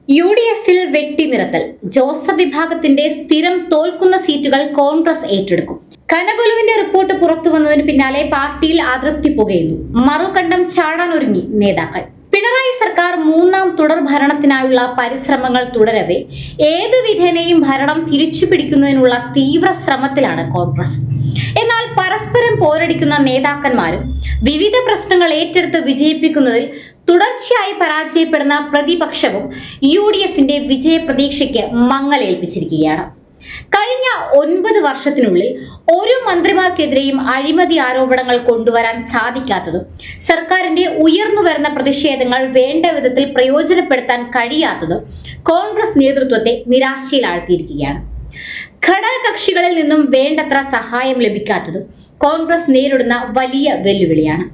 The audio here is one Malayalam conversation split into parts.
UDF-ൽ വെട്ടിനിരത്തൽ. ജോസഫ് വിഭാഗത്തിന്റെ സ്ഥിരം തോൽക്കുന്ന സീറ്റുകൾ കോൺഗ്രസ് ഏറ്റെടുക്കും. കനകൊലുവിന്റെ റിപ്പോർട്ട് പുറത്തു വന്നതിന് പിന്നാലെ പാർട്ടിയിൽ അതൃപ്തി പുകയുന്നു. മറുകണ്ഠം ചാടാനൊരുങ്ങി നേതാക്കൾ. പിണറായി സർക്കാർ മൂന്നാം തുടർ ഭരണത്തിനായുള്ള പരിശ്രമങ്ങൾ തുടരവെ ഏതു വിധേനയും ഭരണം തിരിച്ചുപിടിക്കുന്നതിനുള്ള തീവ്ര ശ്രമത്തിലാണ് കോൺഗ്രസ്. എന്നാൽ പരസ്പരം പോരടിക്കുന്ന നേതാക്കന്മാരും വിവിധ പ്രശ്നങ്ങൾ ഏറ്റെടുത്ത് വിജയിപ്പിക്കുന്നതിൽ തുടർച്ചയായി പരാജയപ്പെടുന്ന പ്രതിപക്ഷവും UDF-ന്റെ വിജയ പ്രതീക്ഷയ്ക്ക് മങ്ങലേൽപ്പിച്ചിരിക്കുകയാണ്. കഴിഞ്ഞ 9 വർഷത്തിനുള്ളിൽ ഒരു മന്ത്രിമാർക്കെതിരെയും അഴിമതി ആരോപണങ്ങൾ കൊണ്ടുവരാൻ സാധിക്കാത്തതും സർക്കാരിന്റെ ഉയർന്നുവരുന്ന പ്രതിഷേധങ്ങൾ വേണ്ട വിധത്തിൽ പ്രയോജനപ്പെടുത്താൻ കഴിയാത്തതും കോൺഗ്രസ് നേതൃത്വത്തെ നിരാശയിലാഴ്ത്തിയിരിക്കുകയാണ്. ഘടകകക്ഷികളിൽ നിന്നും വേണ്ടത്ര സഹായം ലഭിക്കാത്തതും കോൺഗ്രസ് നേരിടുന്ന വലിയ വെല്ലുവിളിയാണ്.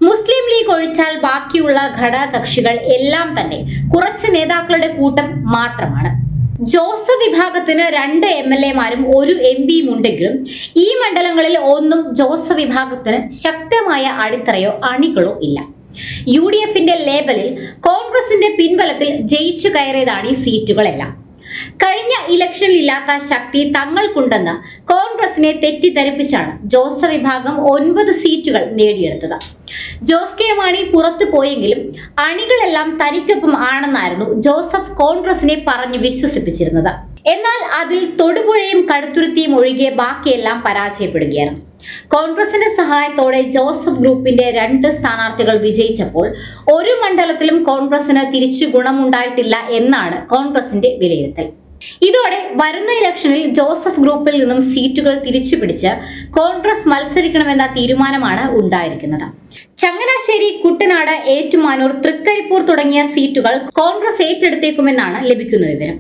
മുസ്ലിം ലീഗ് ഒഴിച്ചാൽ ബാക്കിയുള്ള ഘടകകക്ഷികൾ എല്ലാം തന്നെ കുറച്ച് നേതാക്കളുടെ കൂട്ടം മാത്രമാണ്. ജോസഫ് വിഭാഗത്തിന് 2 MLA-മാരും 1 MP-യും ഉണ്ടെങ്കിലും ഈ മണ്ഡലങ്ങളിൽ ഒന്നും ജോസഫ് വിഭാഗത്തിന് ശക്തമായ അടിത്തറയോ അണികളോ ഇല്ല. UDF-ന്റെ ലേബലിൽ കോൺഗ്രസിന്റെ പിൻബലത്തിൽ ജയിച്ചു കയറിയതാണ് ഈ സീറ്റുകളെല്ലാം. കഴിഞ്ഞ ഇലക്ഷനിൽ ഇല്ലാത്ത ശക്തി തങ്ങൾക്കുണ്ടെന്ന് കോൺഗ്രസിനെ തെറ്റിദ്ധരിപ്പിച്ചാണ് ജോസഫ് വിഭാഗം 9 സീറ്റുകൾ നേടിയെടുത്തത്. ജോസ് കെ മാണി പുറത്തു പോയെങ്കിലും അണികളെല്ലാം തനിക്കൊപ്പം ആണെന്നായിരുന്നു ജോസഫ് കോൺഗ്രസിനെ പറഞ്ഞു വിശ്വസിപ്പിച്ചിരുന്നത്. എന്നാൽ അതിൽ തൊടുപുഴയും കടുത്തുരുത്തിയും ഒഴികെ ബാക്കിയെല്ലാം പരാജയപ്പെടുകയായിരുന്നു. കോൺഗ്രസിന്റെ സഹായത്തോടെ ജോസഫ് ഗ്രൂപ്പിന്റെ 2 സ്ഥാനാർത്ഥികൾ വിജയിച്ചപ്പോൾ ഒരു മണ്ഡലത്തിലും കോൺഗ്രസിന് തിരിച്ചു ഗുണമുണ്ടായിട്ടില്ല എന്നാണ് കോൺഗ്രസിന്റെ വിലയിരുത്തൽ. ഇതോടെ വരുന്ന ഇലക്ഷനിൽ ജോസഫ് ഗ്രൂപ്പിൽ നിന്നും സീറ്റുകൾ തിരിച്ചുപിടിച്ച് കോൺഗ്രസ് മത്സരിക്കണമെന്ന തീരുമാനമാണ് ഉണ്ടായിരിക്കുന്നത്. ചങ്ങനാശ്ശേരി, കുട്ടനാട്, ഏറ്റുമാനൂർ, തൃക്കരിപ്പൂർ തുടങ്ങിയ സീറ്റുകൾ കോൺഗ്രസ് ഏറ്റെടുത്തേക്കുമെന്നാണ് ലഭിക്കുന്ന വിവരം.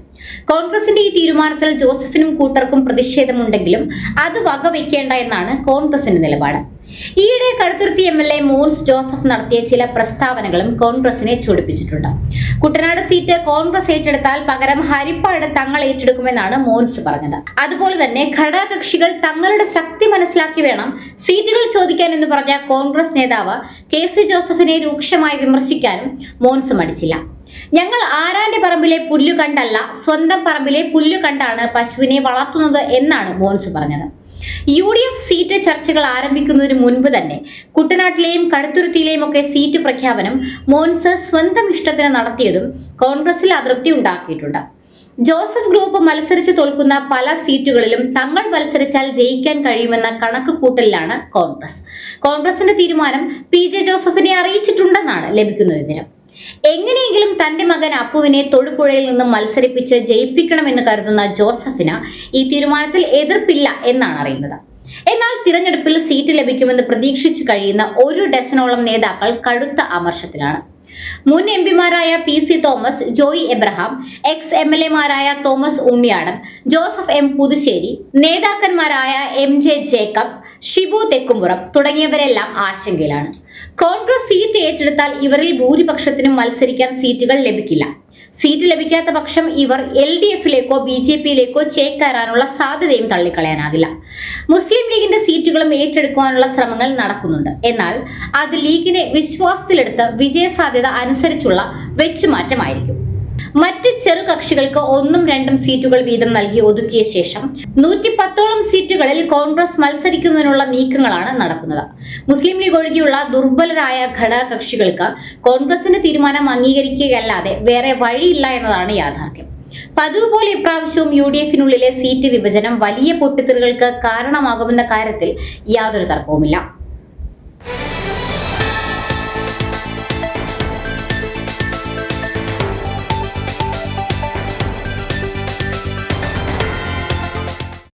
കോൺഗ്രസിന്റെ ഈ തീരുമാനത്തിൽ ജോസഫിനും കൂട്ടർക്കും പ്രതിഷേധമുണ്ടെങ്കിലും അത് വകവെക്കേണ്ട എന്നാണ് കോൺഗ്രസിന്റെ നിലപാട്. ഈയിടെ കടുത്തുരുത്തി MLA മോൻസ് ജോസഫ് നടത്തിയ ചില പ്രസ്താവനകളും കോൺഗ്രസിനെ ചൊടിപ്പിച്ചിട്ടുണ്ട്. കുട്ടനാട് സീറ്റ് കോൺഗ്രസ് ഏറ്റെടുത്താൽ പകരം ഹരിപ്പാട് തങ്ങൾ ഏറ്റെടുക്കുമെന്നാണ് മോൻസ് പറഞ്ഞത്. അതുപോലെ തന്നെ ഘടകകക്ഷികൾ തങ്ങളുടെ ശക്തി മനസ്സിലാക്കി വേണം സീറ്റുകൾ ചോദിക്കാൻ എന്ന് പറഞ്ഞ കോൺഗ്രസ് നേതാവ് KC ജോസഫിനെ രൂക്ഷമായി വിമർശിക്കാനും മോൻസ് മടിച്ചില്ല. ഞങ്ങൾ ആരാന്റെ പറമ്പിലെ പുല്ലു കണ്ടല്ല, സ്വന്തം പറമ്പിലെ പുല്ലു കണ്ടാണ് പശുവിനെ വളർത്തുന്നത് എന്നാണ് മോൻസ് പറഞ്ഞത്. UDF സീറ്റ് ചർച്ചകൾ ആരംഭിക്കുന്നതിന് മുൻപ് തന്നെ കുട്ടനാട്ടിലെയും കടുത്തുരുത്തിയിലെയും ഒക്കെ സീറ്റ് പ്രഖ്യാപനം മോൻസ് സ്വന്തം ഇഷ്ടത്തിന് നടത്തിയതും കോൺഗ്രസിൽ അതൃപ്തി ഉണ്ടാക്കിയിട്ടുണ്ട്. ജോസഫ് ഗ്രൂപ്പ് മത്സരിച്ച് തോൽക്കുന്ന പല സീറ്റുകളിലും തങ്ങൾ മത്സരിച്ചാൽ ജയിക്കാൻ കഴിയുമെന്ന കണക്കുകൂട്ടലിലാണ് കോൺഗ്രസിന്റെ തീരുമാനം PJ ജോസഫിനെ അറിയിച്ചിട്ടുണ്ടെന്നാണ് ലഭിക്കുന്ന വിവരം. എങ്ങനെയെങ്കിലും തന്റെ മകൻ അപ്പുവിനെ തൊടുപുഴയിൽ നിന്നും മത്സരിപ്പിച്ച് ജയിപ്പിക്കണമെന്ന് കരുതുന്ന ജോസഫിന് ഈ തീരുമാനത്തിൽ എതിർപ്പില്ല എന്നാണ് അറിയുന്നത്. എന്നാൽ തിരഞ്ഞെടുപ്പിൽ സീറ്റ് ലഭിക്കുമെന്ന് പ്രതീക്ഷിച്ചു കഴിയുന്ന 1 ഡസനോളം നേതാക്കൾ കടുത്ത അമർഷത്തിലാണ്. മുൻ MP-മാരായ PC തോമസ്, ജോയി എബ്രഹാം, ex-MLA-മാരായ തോമസ് ഉണ്ണിയാടൻ, ജോസഫ് M പുതുശ്ശേരി, നേതാക്കന്മാരായ MJ ജേക്കബ്, ഷിബു തെക്കുംപുറം തുടങ്ങിയവരെല്ലാം ആശങ്കയിലാണ്. കോൺഗ്രസ് സീറ്റ് ഏറ്റെടുത്താൽ ഇവരിൽ ഭൂരിപക്ഷത്തിനും മത്സരിക്കാൻ സീറ്റുകൾ ലഭിക്കില്ല. സീറ്റ് ലഭിക്കാത്ത പക്ഷം ഇവർ LDF-ലേക്കോ BJP-യിലേക്കോ ചേക്കേറാനുള്ള സാധ്യതയും തള്ളിക്കളയാനാകില്ല. മുസ്ലിം ലീഗിന്റെ സീറ്റുകളും ഏറ്റെടുക്കുവാനുള്ള ശ്രമങ്ങൾ നടക്കുന്നുണ്ട്. എന്നാൽ അത് ലീഗിനെ വിശ്വാസത്തിലെടുത്ത് വിജയസാധ്യത അനുസരിച്ചുള്ള വെച്ചുമാറ്റമായിരിക്കും. മറ്റ് ചെറു കക്ഷികൾക്ക് 1ഉം 2ഉം സീറ്റുകൾ വീതം നൽകി ഒതുക്കിയ ശേഷം 110ഓളം സീറ്റുകളിൽ കോൺഗ്രസ് മത്സരിക്കുന്നതിനുള്ള നീക്കങ്ങളാണ് നടക്കുന്നത്. മുസ്ലിം ലീഗ് ഒഴികെയുള്ള ദുർബലരായ ഘടകകക്ഷികൾക്ക് കോൺഗ്രസിന്റെ തീരുമാനം അംഗീകരിക്കുകയല്ലാതെ വേറെ വഴിയില്ല എന്നതാണ് യാഥാർത്ഥ്യം. പതിവ് പോലെ ഇപ്രാവശ്യവും UDF-നുള്ളിലെ സീറ്റ് വിഭജനം വലിയ പൊട്ടിത്തെറികൾക്ക് കാരണമാകുമെന്ന കാര്യത്തിൽ യാതൊരു തർക്കവുമില്ല.